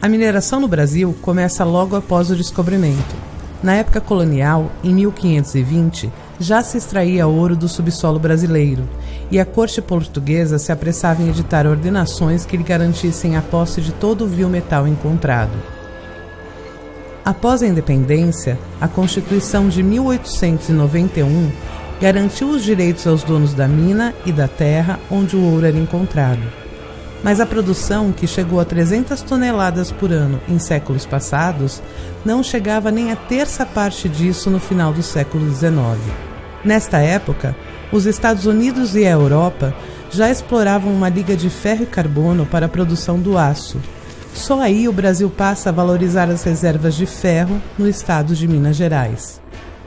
A mineração no Brasil começa logo após o descobrimento. Na época colonial, em 1520, já se extraía ouro do subsolo brasileiro, e a corte portuguesa se apressava em editar ordenações que lhe garantissem a posse de todo o vil metal encontrado. Após a independência, a Constituição de 1891 garantiu os direitos aos donos da mina e da terra onde o ouro era encontrado. Mas a produção, que chegou a 300 toneladas por ano em séculos passados, não chegava nem a terça parte disso no final do século XIX. Nesta época, os Estados Unidos e a Europa já exploravam uma liga de ferro e carbono para a produção do aço. Só aí o Brasil passa a valorizar as reservas de ferro no estado de Minas Gerais.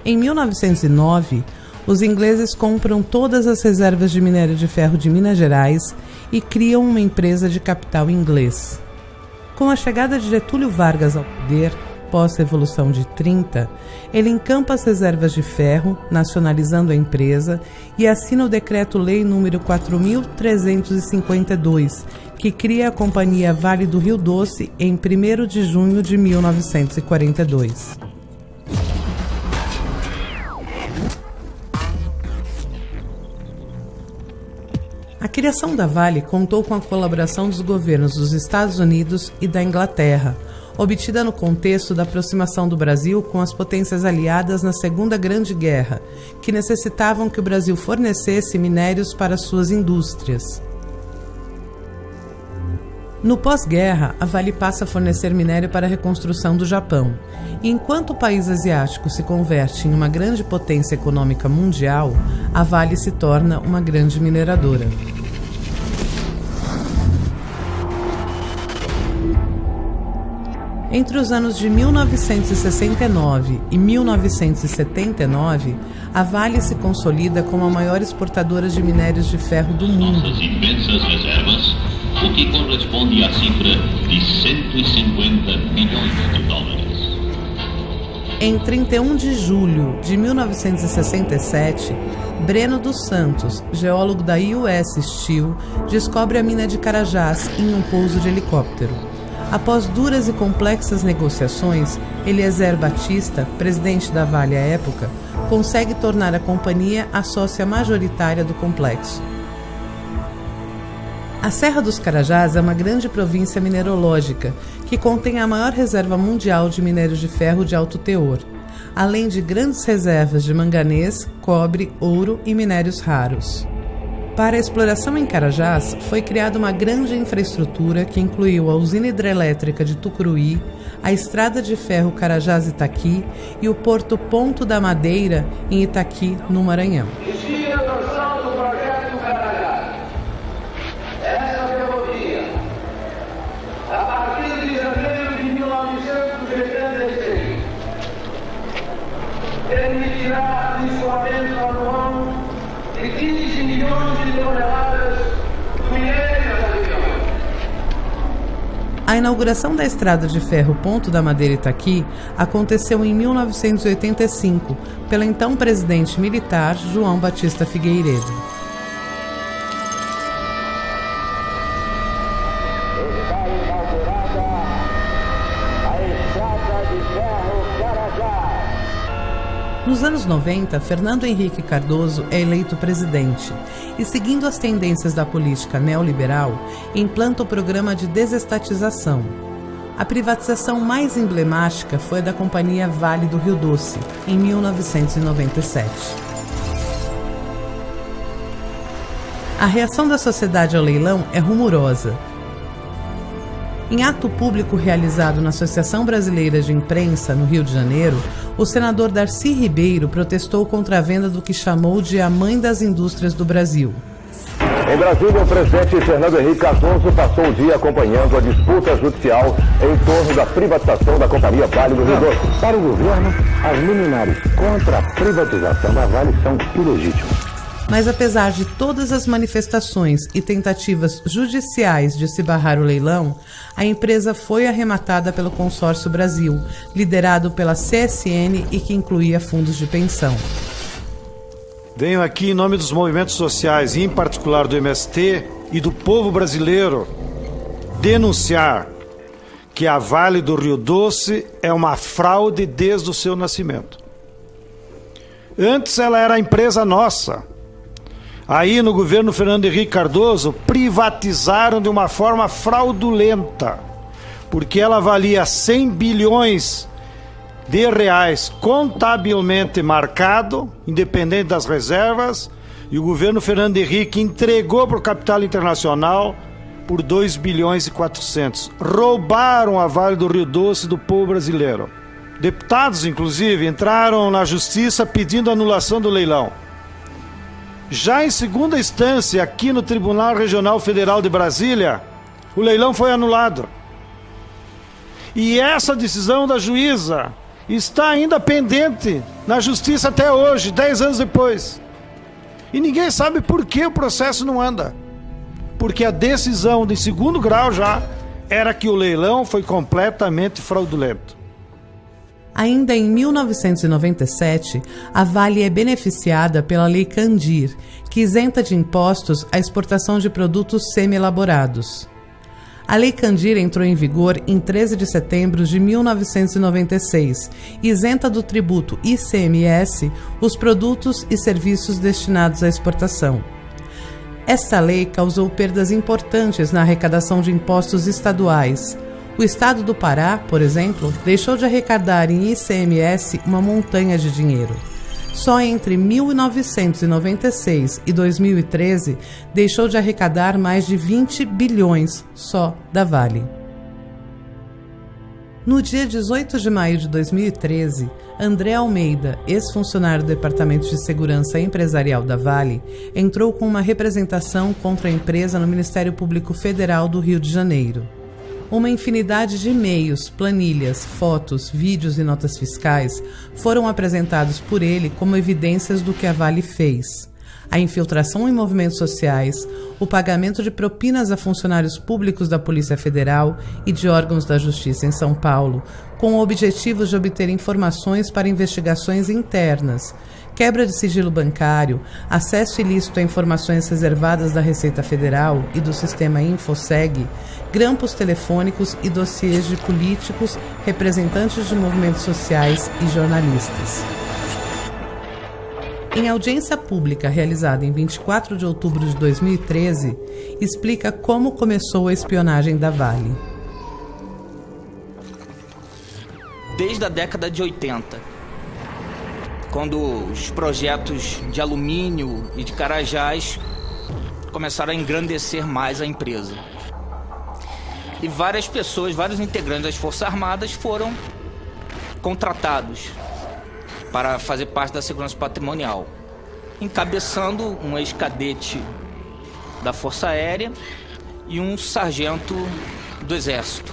Em 1909, os ingleses compram todas as reservas de minério de ferro de Minas Gerais e criam uma empresa de capital inglês. Com a chegada de Getúlio Vargas ao poder, pós-Revolução de 30, ele encampa as reservas de ferro, nacionalizando a empresa, e assina o Decreto-Lei nº 4.352, que cria a Companhia Vale do Rio Doce em 1º de junho de 1942. A criação da Vale contou com a colaboração dos governos dos Estados Unidos e da Inglaterra, obtida no contexto da aproximação do Brasil com as potências aliadas na Segunda Grande Guerra, que necessitavam que o Brasil fornecesse minérios para suas indústrias. No pós-guerra, a Vale passa a fornecer minério para a reconstrução do Japão. E enquanto o país asiático se converte em uma grande potência econômica mundial, a Vale se torna uma grande mineradora. Entre os anos de 1969 e 1979, a Vale se consolida como a maior exportadora de minérios de ferro do mundo. Nossas imensas reservas, o que corresponde à cifra de 150 bilhões de dólares. Em 31 de julho de 1967, Breno dos Santos, geólogo da US Steel, descobre a mina de Carajás em um pouso de helicóptero. Após duras e complexas negociações, Eliezer Batista, presidente da Vale à época, consegue tornar a companhia a sócia majoritária do complexo. A Serra dos Carajás é uma grande província minerológica que contém a maior reserva mundial de minérios de ferro de alto teor, além de grandes reservas de manganês, cobre, ouro e minérios raros. Para a exploração em Carajás, foi criada uma grande infraestrutura que incluiu a usina hidrelétrica de Tucuruí, a estrada de ferro Carajás-Itaqui e o porto Ponto da Madeira, em Itaqui, no Maranhão. Permitirá o escoamento anual de 15 milhões de toneladas do minério da região. A inauguração da estrada de ferro Ponto da Madeira Itaqui aconteceu em 1985, pelo então presidente militar João Batista Figueiredo. Nos anos 90, Fernando Henrique Cardoso é eleito presidente e, seguindo as tendências da política neoliberal, implanta o programa de desestatização. A privatização mais emblemática foi a da Companhia Vale do Rio Doce, em 1997. A reação da sociedade ao leilão é rumorosa. Em ato público realizado na Associação Brasileira de Imprensa, no Rio de Janeiro, o senador Darcy Ribeiro protestou contra a venda do que chamou de a mãe das indústrias do Brasil. Em Brasília, o presidente Fernando Henrique Cardoso passou o dia acompanhando a disputa judicial em torno da privatização da Companhia Vale do Rio Doce. Para o governo, as liminares contra a privatização da Vale são ilegítimas. Mas apesar de todas as manifestações e tentativas judiciais de se barrar o leilão, a empresa foi arrematada pelo Consórcio Brasil, liderado pela CSN e que incluía fundos de pensão. Venho aqui em nome dos movimentos sociais, e em particular do MST e do povo brasileiro, denunciar que a Vale do Rio Doce é uma fraude desde o seu nascimento. Antes ela era a empresa nossa. Aí no governo Fernando Henrique Cardoso privatizaram de uma forma fraudulenta, porque ela valia 100 bilhões de reais contabilmente marcado, independente das reservas, e o governo Fernando Henrique entregou para o capital internacional por 2 bilhões e 400. Roubaram a Vale do Rio Doce do povo brasileiro. Deputados, inclusive, entraram na justiça pedindo anulação do leilão. Já em segunda instância, aqui no Tribunal Regional Federal de Brasília, o leilão foi anulado. E essa decisão da juíza está ainda pendente na justiça até hoje, 10 anos depois. E ninguém sabe por que o processo não anda. Porque a decisão de segundo grau já era que o leilão foi completamente fraudulento. Ainda em 1997, a Vale é beneficiada pela Lei Candir, que isenta de impostos a exportação de produtos semi-elaborados. A Lei Candir entrou em vigor em 13 de setembro de 1996 e isenta do tributo ICMS os produtos e serviços destinados à exportação. Esta lei causou perdas importantes na arrecadação de impostos estaduais. O estado do Pará, por exemplo, deixou de arrecadar em ICMS uma montanha de dinheiro. Só entre 1996 e 2013 deixou de arrecadar mais de 20 bilhões só da Vale. No dia 18 de maio de 2013, André Almeida, ex-funcionário do Departamento de Segurança Empresarial da Vale, entrou com uma representação contra a empresa no Ministério Público Federal do Rio de Janeiro. Uma infinidade de e-mails, planilhas, fotos, vídeos e notas fiscais foram apresentados por ele como evidências do que a Vale fez. A infiltração em movimentos sociais, o pagamento de propinas a funcionários públicos da Polícia Federal e de órgãos da Justiça em São Paulo, com o objetivo de obter informações para investigações internas, quebra de sigilo bancário, acesso ilícito a informações reservadas da Receita Federal e do sistema InfoSeg, grampos telefônicos e dossiês de políticos, representantes de movimentos sociais e jornalistas. Em audiência pública realizada em 24 de outubro de 2013, explica como começou a espionagem da Vale. Desde a década de 80, quando os projetos de alumínio e de Carajás começaram a engrandecer mais a empresa. E várias pessoas, vários integrantes das Forças Armadas foram contratados para fazer parte da segurança patrimonial, encabeçando um ex-cadete da Força Aérea e um sargento do Exército,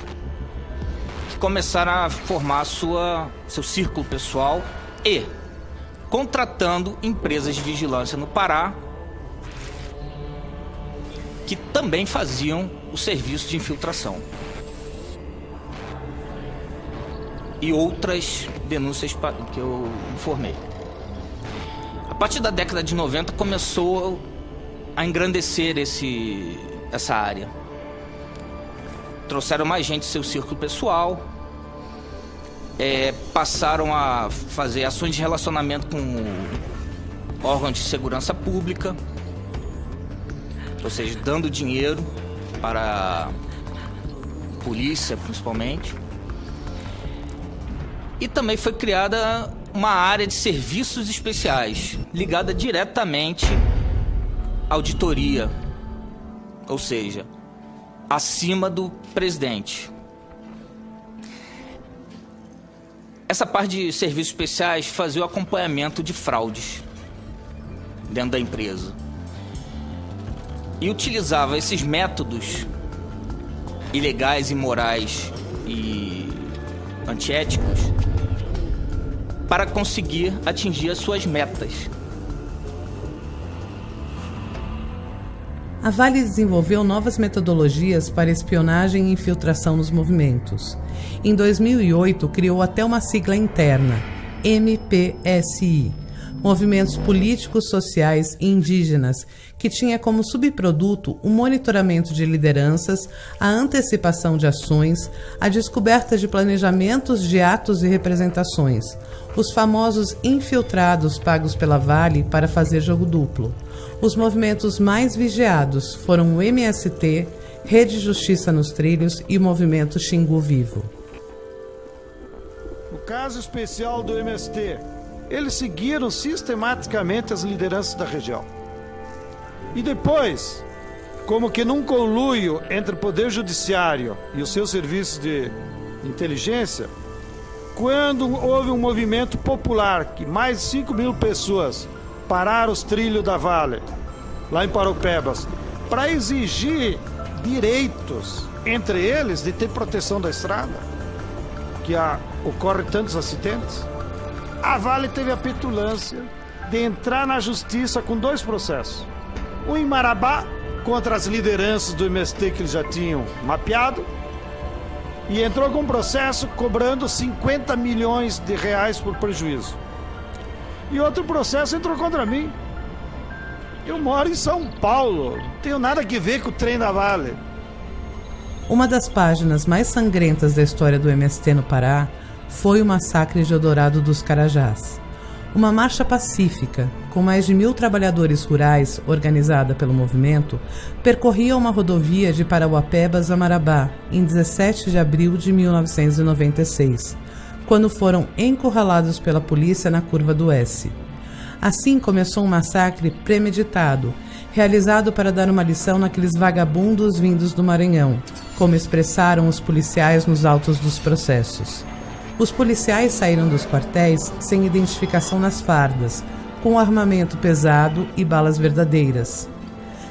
que começaram a formar seu círculo pessoal e contratando empresas de vigilância no Pará que também faziam o serviço de infiltração. E outras denúncias que eu informei. A partir da década de 90 começou a engrandecer essa área. Trouxeram mais gente do seu círculo pessoal, passaram a fazer ações de relacionamento com órgãos de segurança pública, ou seja, dando dinheiro para a polícia, principalmente. E também foi criada uma área de serviços especiais, ligada diretamente à auditoria, ou seja, acima do presidente. Essa parte de serviços especiais fazia o acompanhamento de fraudes dentro da empresa. E utilizava esses métodos ilegais, imorais e antiéticos para conseguir atingir as suas metas. A Vale desenvolveu novas metodologias para espionagem e infiltração nos movimentos. Em 2008, criou até uma sigla interna, MPSI, movimentos políticos, sociais e indígenas, que tinha como subproduto o monitoramento de lideranças, a antecipação de ações, a descoberta de planejamentos de atos e representações, os famosos infiltrados pagos pela Vale para fazer jogo duplo. Os movimentos mais vigiados foram o MST, Rede Justiça nos Trilhos e o Movimento Xingu Vivo. No caso especial do MST, eles seguiram sistematicamente as lideranças da região. E depois, como que num conluio entre o Poder Judiciário e os seus serviços de inteligência, quando houve um movimento popular que mais de 5 mil pessoas pararam os trilhos da Vale, lá em Paropebas, para exigir direitos, entre eles de ter proteção da estrada, que ocorrem tantos acidentes, a Vale teve a petulância de entrar na justiça com 2 processos. Um em Marabá, contra as lideranças do MST que eles já tinham mapeado, e entrou com um processo cobrando 50 milhões de reais por prejuízo. E outro processo entrou contra mim. Eu moro em São Paulo, não tenho nada a ver com o trem da Vale. Uma das páginas mais sangrentas da história do MST no Pará foi o massacre de Eldorado dos Carajás. Uma marcha pacífica, com mais de 1.000 trabalhadores rurais, organizada pelo movimento, percorria uma rodovia de Parauapebas a Marabá, em 17 de abril de 1996, quando foram encurralados pela polícia na curva do S. Assim começou um massacre premeditado, realizado para dar uma lição naqueles vagabundos vindos do Maranhão, como expressaram os policiais nos autos dos processos. Os policiais saíram dos quartéis sem identificação nas fardas, com armamento pesado e balas verdadeiras.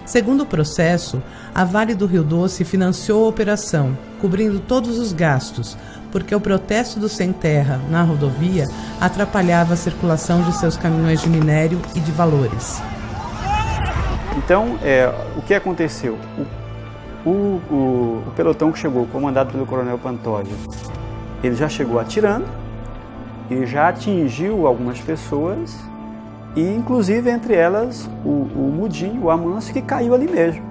Segundo o processo, a Vale do Rio Doce financiou a operação, cobrindo todos os gastos, porque o protesto do Sem Terra na rodovia atrapalhava a circulação de seus caminhões de minério e de valores. Então, o que aconteceu? O pelotão que chegou, comandado pelo Coronel Pantoja, ele já chegou atirando e já atingiu algumas pessoas, e inclusive entre elas o Mudinho, o Amâncio, que caiu ali mesmo.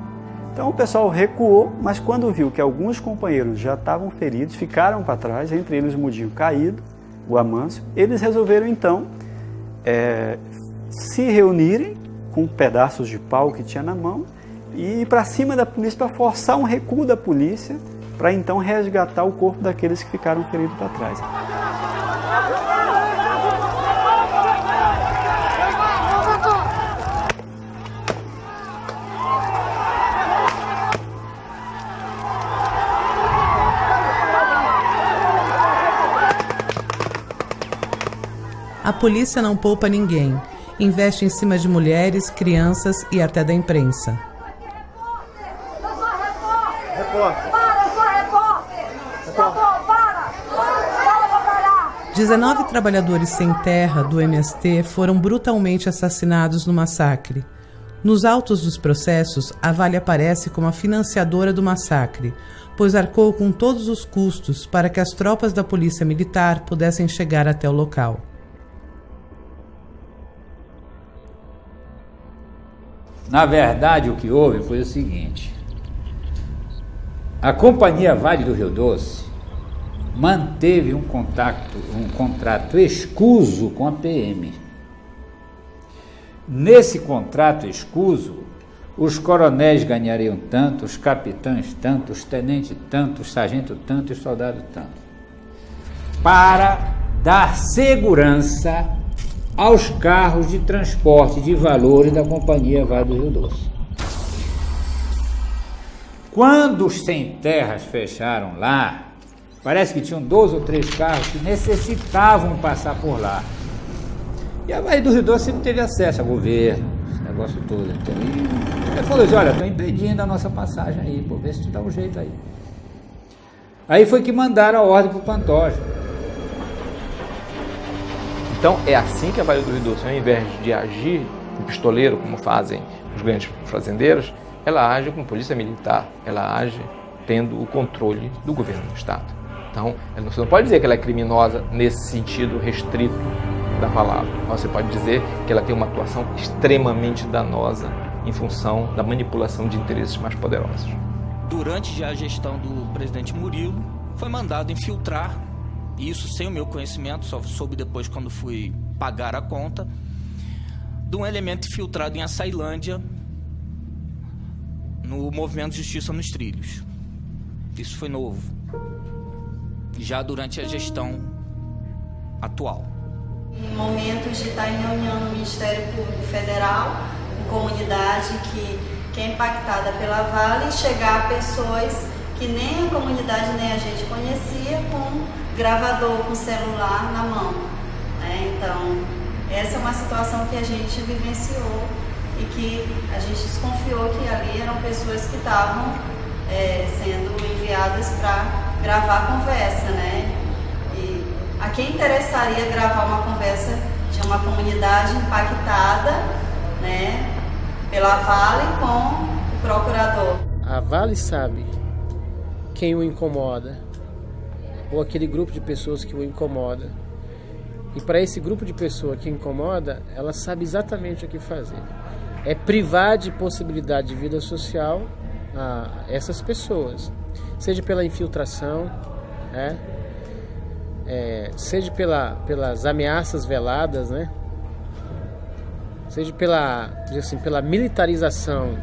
Então o pessoal recuou, mas quando viu que alguns companheiros já estavam feridos, ficaram para trás, entre eles o Mudinho caído, o Amâncio, eles resolveram então se reunirem com pedaços de pau que tinha na mão e ir para cima da polícia para forçar um recuo da polícia, para então resgatar o corpo daqueles que ficaram feridos para trás. A polícia não poupa ninguém, investe em cima de mulheres, crianças e até da imprensa. 19 trabalhadores sem terra do MST foram brutalmente assassinados no massacre. Nos autos dos processos, a Vale aparece como a financiadora do massacre, pois arcou com todos os custos para que as tropas da polícia militar pudessem chegar até o local. Na verdade, o que houve foi o seguinte: a Companhia Vale do Rio Doce manteve um contrato escuso com a PM. Nesse contrato escuso, os coronéis ganhariam tanto, os capitães tanto, os tenentes tanto, os sargentos tanto e os soldados tanto, para dar segurança aos carros de transporte de valores da Companhia Vale do Rio Doce. Quando os sem terras fecharam lá, parece que tinham 2 ou 3 carros que necessitavam passar por lá. E a Vale do Rio Doce sempre teve acesso ao governo, esse negócio todo. E ele falou assim: olha, estou impedindo a nossa passagem aí, pô, vê se tu dá um jeito aí. Aí foi que mandaram a ordem para o Pantoja. Então é assim que a Vale do Rio Doce, ao invés de agir com pistoleiro, como fazem os grandes fazendeiros, ela age com polícia militar, ela age tendo o controle do governo do Estado. Então, você não pode dizer que ela é criminosa nesse sentido restrito da Valado. Você pode dizer que ela tem uma atuação extremamente danosa em função da manipulação de interesses mais poderosos. Durante já a gestão do presidente Murilo, foi mandado infiltrar, isso sem o meu conhecimento, só soube depois quando fui pagar a conta, de um elemento infiltrado em Açailândia, no movimento Justiça nos Trilhos. Isso foi novo, já durante a gestão atual. Em momentos de estar em reunião no Ministério Público Federal, com comunidade que é impactada pela Vale, chegar a pessoas que nem a comunidade nem a gente conhecia, com gravador, com celular na mão. Então, essa é uma situação que a gente vivenciou e que a gente desconfiou que ali eram pessoas que estavam sendo enviadas para gravar a conversa, né? E a quem interessaria gravar uma conversa de uma comunidade impactada, né, pela Vale com o procurador? A Vale sabe quem o incomoda, ou aquele grupo de pessoas que o incomoda. E para esse grupo de pessoas que incomoda, ela sabe exatamente o que fazer. É privar de possibilidade de vida social a essas pessoas, seja pela infiltração, seja pelas ameaças veladas, né? Seja pela militarização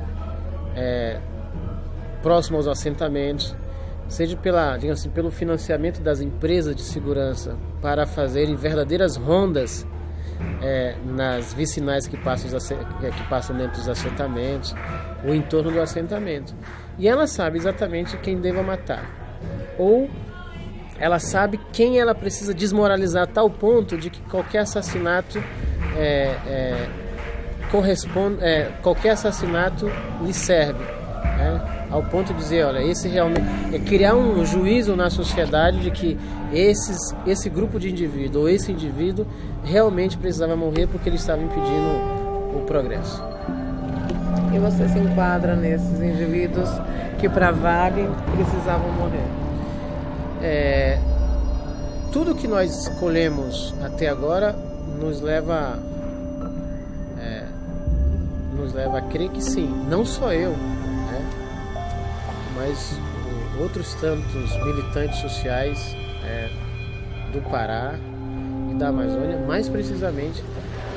próximo aos assentamentos, seja pelo financiamento das empresas de segurança para fazerem verdadeiras rondas nas vicinais que passam dentro dos assentamentos, ou em torno do assentamento. E ela sabe exatamente quem deva matar, ou ela sabe quem ela precisa desmoralizar a tal ponto de que qualquer assassinato qualquer assassinato lhe serve, ao ponto de dizer, olha, esse realmente é criar um juízo na sociedade de que esse grupo de indivíduo ou esse indivíduo realmente precisava morrer porque ele estava impedindo o progresso. E você se enquadra nesses indivíduos que para Vale precisavam morrer? Tudo que nós colhemos até agora nos leva a crer que sim, não só eu, mas outros tantos militantes sociais do Pará e da Amazônia, mais precisamente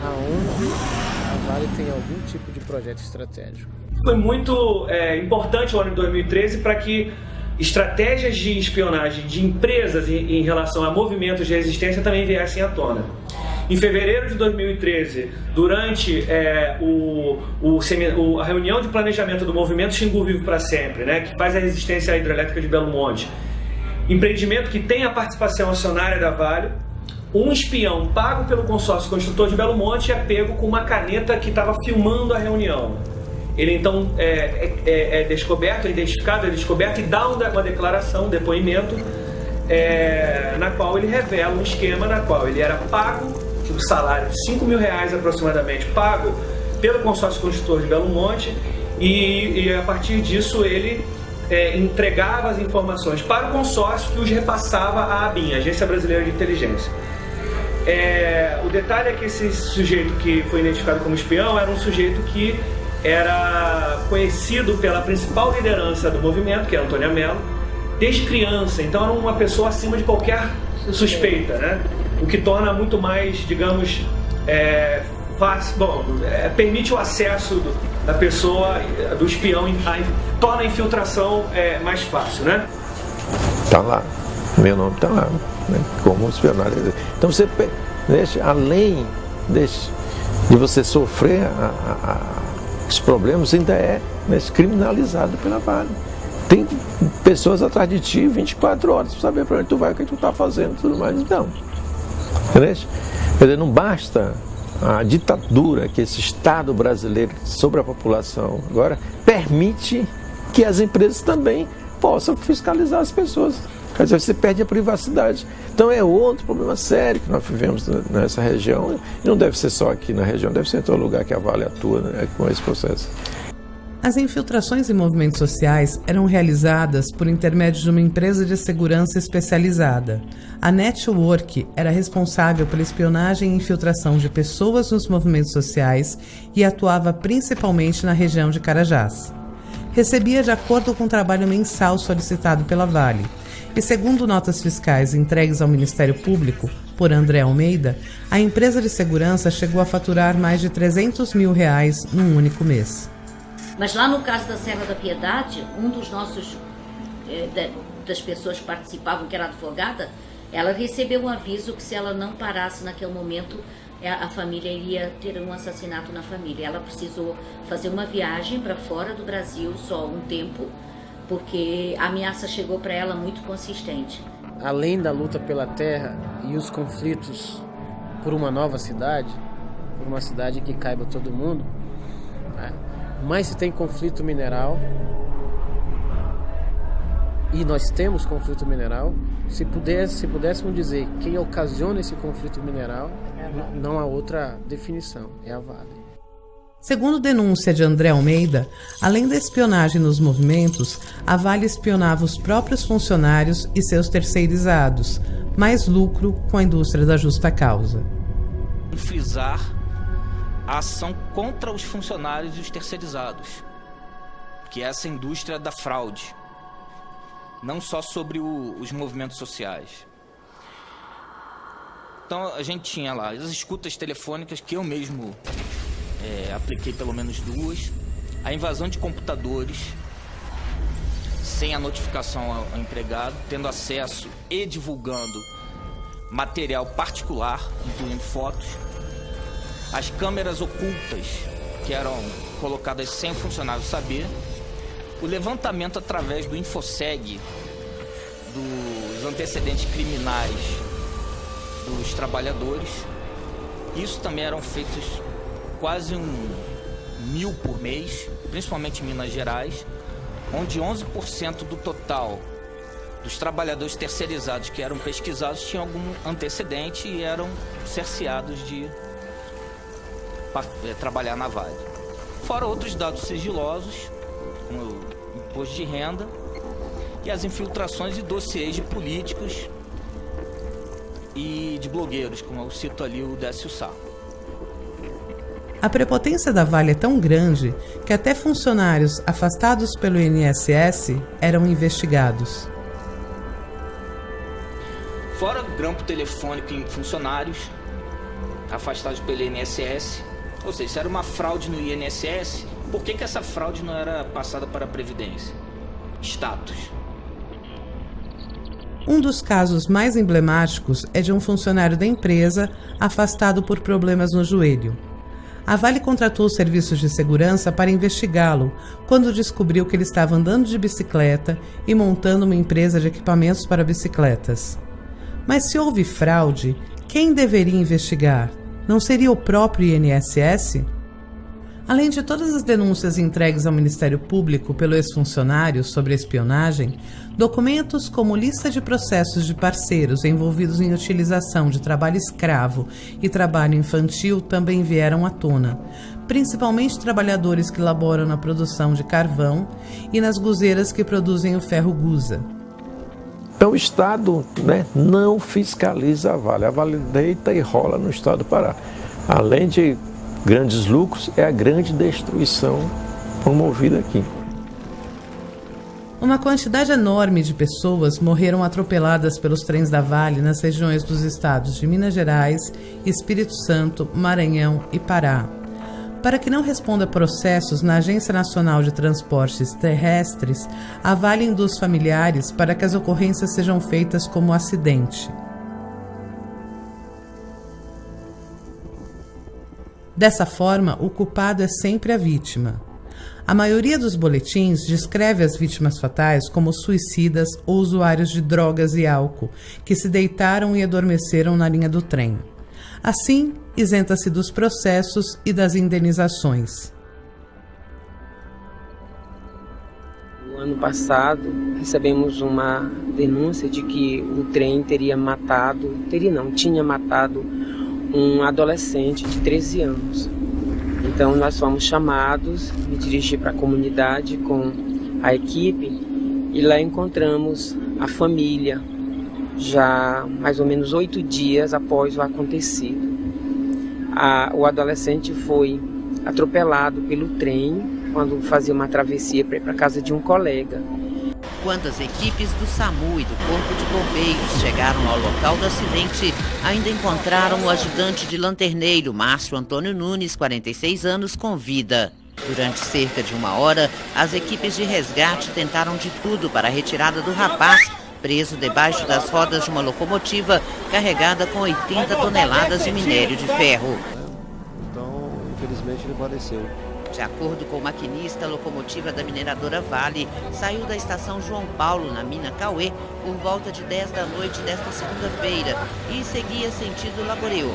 aonde a Vale tem algum tipo de projeto estratégico. Foi muito importante o ano de 2013 para que estratégias de espionagem de empresas em relação a movimentos de resistência também viessem à tona. Em fevereiro de 2013, durante a reunião de planejamento do movimento Xingu Vivo para Sempre, né, que faz a resistência à hidrelétrica de Belo Monte, empreendimento que tem a participação acionária da Vale, um espião pago pelo consórcio construtor de Belo Monte é pego com uma caneta que estava filmando a reunião. Ele então é descoberto, é identificado, é descoberto e dá uma declaração, um depoimento, na qual ele revela um esquema na qual ele era pago, o salário de R$5.000 aproximadamente, pago pelo consórcio construtor de Belo Monte, e a partir disso ele entregava as informações para o consórcio que os repassava à ABIN, Agência Brasileira de Inteligência. O detalhe é que esse sujeito que foi identificado como espião era um sujeito que era conhecido pela principal liderança do movimento, que é Antônia Mello, desde criança, então era uma pessoa acima de qualquer suspeita, né? O que torna muito mais, digamos, fácil, permite o acesso da pessoa, do espião, torna a infiltração mais fácil, né? Tá lá, meu nome tá lá, né? Como espionagem. Então você deixa, além de você sofrer os problemas, ainda é criminalizado pela Vale. Tem pessoas atrás de ti 24 horas para saber para onde tu vai, o que tu tá fazendo e tudo mais. Então, entendeu? Quer dizer, não basta a ditadura que esse Estado brasileiro sobre a população agora permite que as empresas também possam fiscalizar as pessoas. Quer dizer, você perde a privacidade. Então é outro problema sério que nós vivemos nessa região. E não deve ser só aqui na região, deve ser em todo lugar que a Vale atua, né, com esse processo. As infiltrações em movimentos sociais eram realizadas por intermédio de uma empresa de segurança especializada. A Network era responsável pela espionagem e infiltração de pessoas nos movimentos sociais e atuava principalmente na região de Carajás. Recebia de acordo com o trabalho mensal solicitado pela Vale. E segundo notas fiscais entregues ao Ministério Público por André Almeida, a empresa de segurança chegou a faturar mais de R$300 mil num único mês. Mas lá no caso da Serra da Piedade, um dos nossos, das pessoas que participavam, que era advogada, ela recebeu um aviso que se ela não parasse naquele momento, a família iria ter um assassinato na família. Ela precisou fazer uma viagem para fora do Brasil só um tempo, porque a ameaça chegou para ela muito consistente. Além da luta pela terra e os conflitos por uma nova cidade, por uma cidade que caiba todo mundo, mas se tem conflito mineral, e nós temos conflito mineral, se pudéssemos dizer quem ocasiona esse conflito mineral, não há outra definição, é a Vale. Segundo denúncia de André Almeida, além da espionagem nos movimentos, a Vale espionava os próprios funcionários e seus terceirizados, mais lucro com a indústria da justa causa. Frisar a ação contra os funcionários e os terceirizados, que é essa indústria da fraude, não só sobre os movimentos sociais. Então a gente tinha lá as escutas telefônicas, que eu mesmo apliquei pelo menos 2, a invasão de computadores sem a notificação ao empregado, tendo acesso e divulgando material particular, incluindo fotos, as câmeras ocultas que eram colocadas sem o funcionário saber, o levantamento através do InfoSeg dos antecedentes criminais dos trabalhadores. Isso também eram feitos quase 1.000 por mês, principalmente em Minas Gerais, onde 11% do total dos trabalhadores terceirizados que eram pesquisados tinham algum antecedente e eram cerceados de trabalhar na Vale. Fora outros dados sigilosos, como o imposto de renda e as infiltrações e dossiês de políticos e de blogueiros, como eu cito ali o Décio Sá. A prepotência da Vale é tão grande que até funcionários afastados pelo INSS eram investigados. Fora do grampo telefônico em funcionários afastados pelo INSS, ou seja, se era uma fraude no INSS, por que essa fraude não era passada para a Previdência? Status. Um dos casos mais emblemáticos é de um funcionário da empresa afastado por problemas no joelho. A Vale contratou serviços de segurança para investigá-lo quando descobriu que ele estava andando de bicicleta e montando uma empresa de equipamentos para bicicletas. Mas se houve fraude, quem deveria investigar? Não seria o próprio INSS? Além de todas as denúncias entregues ao Ministério Público pelo ex-funcionário sobre a espionagem, documentos como lista de processos de parceiros envolvidos em utilização de trabalho escravo e trabalho infantil também vieram à tona, principalmente trabalhadores que laboram na produção de carvão e nas guzeiras que produzem o ferro gusa. Então o Estado, não fiscaliza a Vale deita e rola no Estado do Pará. Além de grandes lucros, é a grande destruição promovida aqui. Uma quantidade enorme de pessoas morreram atropeladas pelos trens da Vale nas regiões dos estados de Minas Gerais, Espírito Santo, Maranhão e Pará. Para que não responda processos na Agência Nacional de Transportes Terrestres, a Vale induz familiares para que as ocorrências sejam feitas como acidente. Dessa forma, o culpado é sempre a vítima. A maioria dos boletins descreve as vítimas fatais como suicidas ou usuários de drogas e álcool, que se deitaram e adormeceram na linha do trem. Assim, isenta-se dos processos e das indenizações. No ano passado, recebemos uma denúncia de que o trem tinha matado um adolescente de 13 anos. Então nós fomos chamados, me dirigi para a comunidade com a equipe e lá encontramos a família, já mais ou menos 8 dias após o acontecido. O adolescente foi atropelado pelo trem quando fazia uma travessia para ir para a casa de um colega. Quando as equipes do SAMU e do Corpo de Bombeiros chegaram ao local do acidente, ainda encontraram o ajudante de lanterneiro, Márcio Antônio Nunes, 46 anos, com vida. Durante cerca de 1 hora, as equipes de resgate tentaram de tudo para a retirada do rapaz, preso debaixo das rodas de uma locomotiva carregada com 80 toneladas de minério de ferro. Então, infelizmente, ele faleceu. De acordo com o maquinista, a locomotiva da mineradora Vale saiu da estação João Paulo, na mina Cauê, por volta de 10 da noite desta segunda-feira e seguia sentido Laboreô.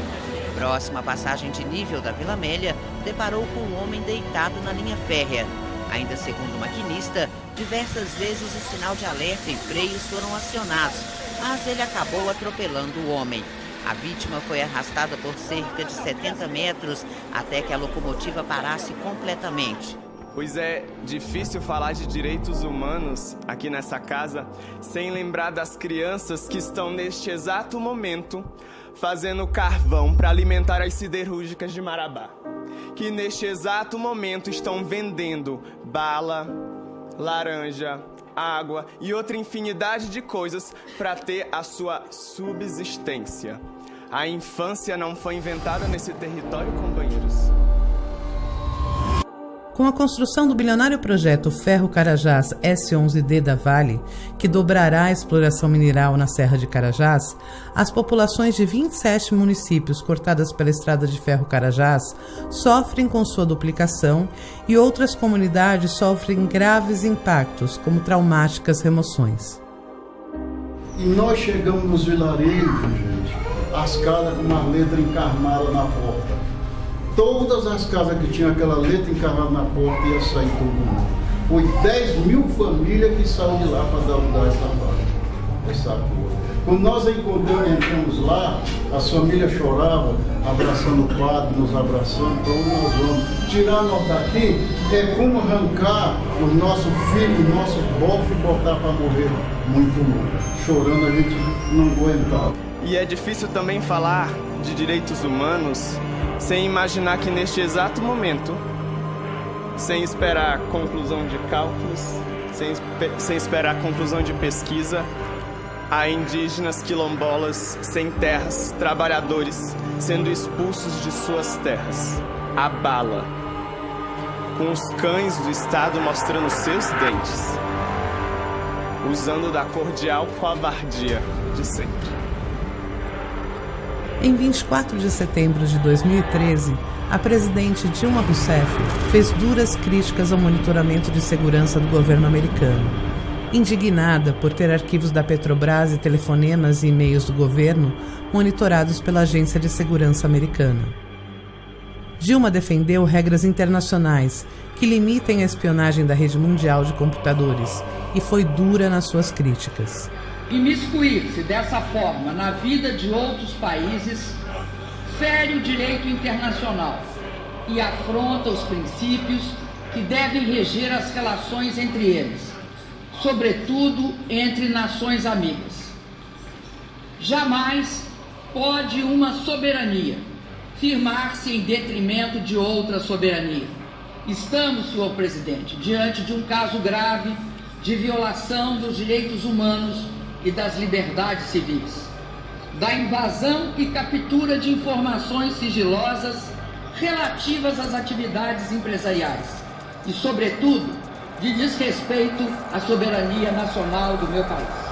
Próximo à passagem de nível da Vila Amélia, deparou com um homem deitado na linha férrea. Ainda segundo o maquinista, diversas vezes o sinal de alerta e freios foram acionados, mas ele acabou atropelando o homem. A vítima foi arrastada por cerca de 70 metros até que a locomotiva parasse completamente. Pois é difícil falar de direitos humanos aqui nessa casa sem lembrar das crianças que estão neste exato momento fazendo carvão para alimentar as siderúrgicas de Marabá, que neste exato momento estão vendendo bala, laranja, água e outra infinidade de coisas para ter a sua subsistência. A infância não foi inventada nesse território, companheiros. Com a construção do bilionário projeto Ferro Carajás S11D da Vale, que dobrará a exploração mineral na Serra de Carajás, as populações de 27 municípios cortadas pela estrada de ferro Carajás sofrem com sua duplicação e outras comunidades sofrem graves impactos, como traumáticas remoções. E nós chegamos nos vilarejos, gente, as casas com uma letra encarnada na porta. Todas as casas que tinham aquela letra encarnada na porta ia sair todo mundo. Foi 10.000 famílias que saíram de lá para dar essa coisa. Quando nós entramos lá, as famílias choravam, abraçando o padre, nos abraçando, para onde nós vamos. Tirar nós daqui é como arrancar o nosso filho, o nosso bofe e botar para morrer muito longe. Chorando a gente não aguentava. E é difícil também falar de direitos humanos sem imaginar que neste exato momento, sem esperar conclusão de cálculos, sem esperar conclusão de pesquisa, há indígenas quilombolas sem terras, trabalhadores sendo expulsos de suas terras, à bala, com os cães do Estado mostrando seus dentes, usando da cordial covardia de sempre. Em 24 de setembro de 2013, a presidente Dilma Rousseff fez duras críticas ao monitoramento de segurança do governo americano. Indignada por ter arquivos da Petrobras e telefonemas e e-mails do governo monitorados pela Agência de Segurança Americana. Dilma defendeu regras internacionais que limitem a espionagem da rede mundial de computadores e foi dura nas suas críticas. Imiscuir-se dessa forma na vida de outros países fere o direito internacional e afronta os princípios que devem reger as relações entre eles, sobretudo entre nações amigas. Jamais pode uma soberania firmar-se em detrimento de outra soberania. Estamos, senhor presidente, diante de um caso grave de violação dos direitos humanos e das liberdades civis, da invasão e captura de informações sigilosas relativas às atividades empresariais e, sobretudo, de desrespeito à soberania nacional do meu país.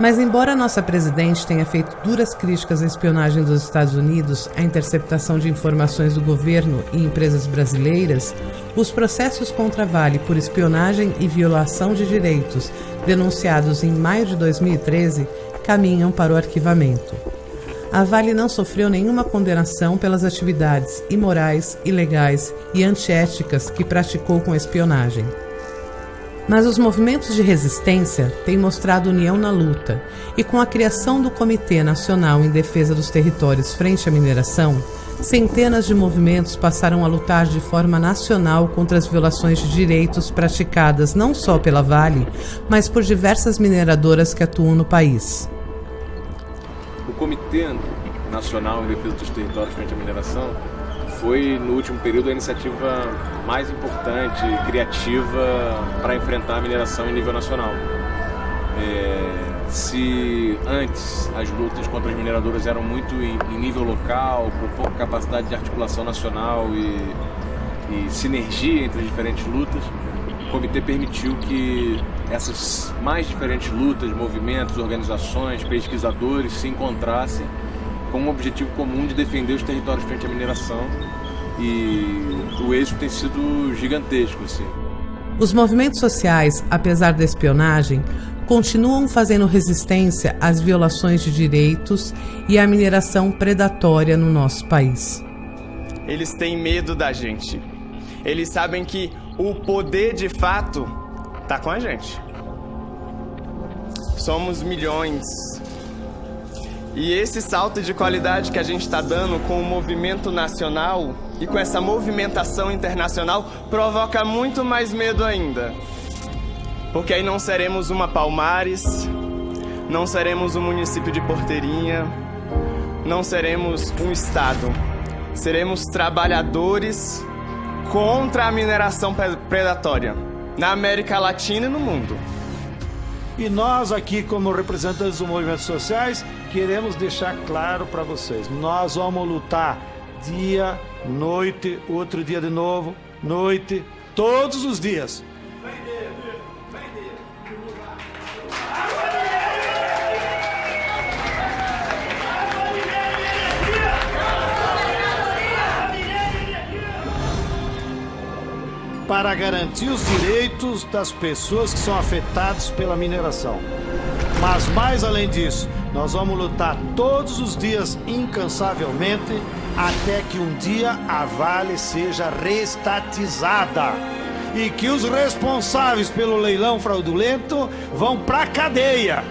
Mas embora nossa presidente tenha feito duras críticas à espionagem dos Estados Unidos, à interceptação de informações do governo e empresas brasileiras, os processos contra a Vale por espionagem e violação de direitos, denunciados em maio de 2013, caminham para o arquivamento. A Vale não sofreu nenhuma condenação pelas atividades imorais, ilegais e antiéticas que praticou com a espionagem. Mas os movimentos de resistência têm mostrado união na luta, e com a criação do Comitê Nacional em Defesa dos Territórios frente à mineração, Centenas de movimentos passaram a lutar de forma nacional contra as violações de direitos praticadas não só pela Vale, mas por diversas mineradoras que atuam no país. O Comitê Nacional em Defesa dos Territórios frente à Mineração foi, no último período, a iniciativa mais importante e criativa para enfrentar a mineração em nível nacional. Se antes as lutas contra as mineradoras eram muito em nível local, com pouca capacidade de articulação nacional e sinergia entre as diferentes lutas, o comitê permitiu que essas mais diferentes lutas, movimentos, organizações, pesquisadores se encontrassem com um objetivo comum de defender os territórios frente à mineração, e o êxito tem sido gigantesco, assim. Os movimentos sociais, apesar da espionagem, continuam fazendo resistência às violações de direitos e à mineração predatória no nosso país. Eles têm medo da gente. Eles sabem que o poder de fato está com a gente. Somos milhões. E esse salto de qualidade que a gente está dando com o movimento nacional e com essa movimentação internacional provoca muito mais medo ainda. Porque aí não seremos uma Palmares, não seremos um município de Porteirinha, não seremos um estado. Seremos trabalhadores contra a mineração predatória na América Latina e no mundo. E nós aqui, como representantes dos movimentos sociais, queremos deixar claro para vocês, nós vamos lutar dia, noite, outro dia de novo, noite, todos os dias. Para garantir os direitos das pessoas que são afetadas pela mineração. Mas mais além disso, nós vamos lutar todos os dias incansavelmente até que um dia a Vale seja reestatizada e que os responsáveis pelo leilão fraudulento vão para a cadeia.